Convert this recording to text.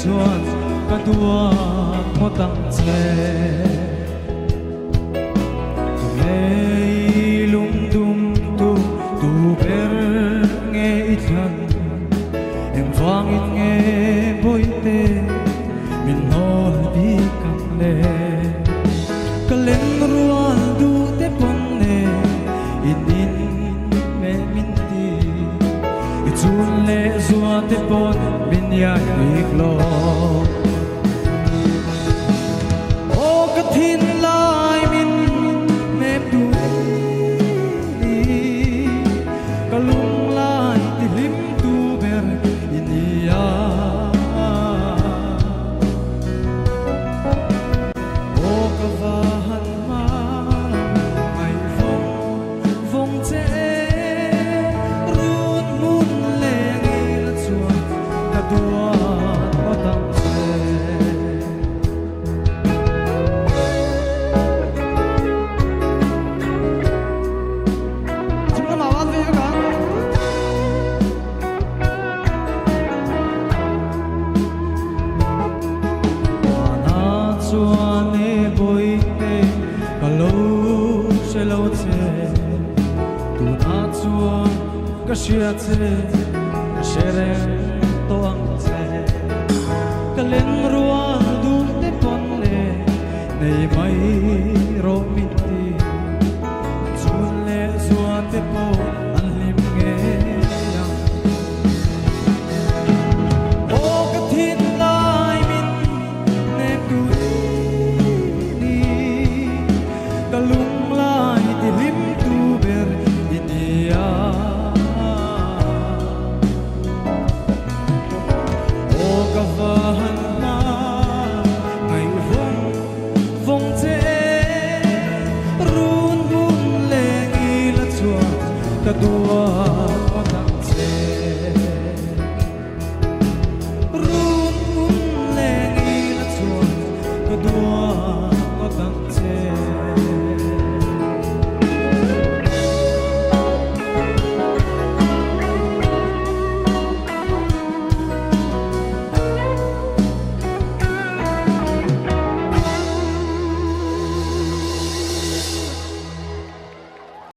chuan ka tua mo tang che lung dum tu ber nghe ít hẳn em vang ít nghe bôi tê min hol đi căng lệ kalen rual du te pon ne in me min ti chun le zua te pon bin ya ik lo o ka thin lai min me tu ni ka lung lai ti lim tu ber in ya o ka va han ma mai vong che run mun le ngi la chua ka dua o tang ka shia che ka shere to ang che ka len rual du te pon le nei mai ro min ti chun le zua te po an lim nge yang o ka thin lai min ne tu ni ka lung lai ti lim tu ber inia vahan ma ngày vong che run mun le ngi la chua ta dua o tang che run mun le ngi la chua ta dua o tang che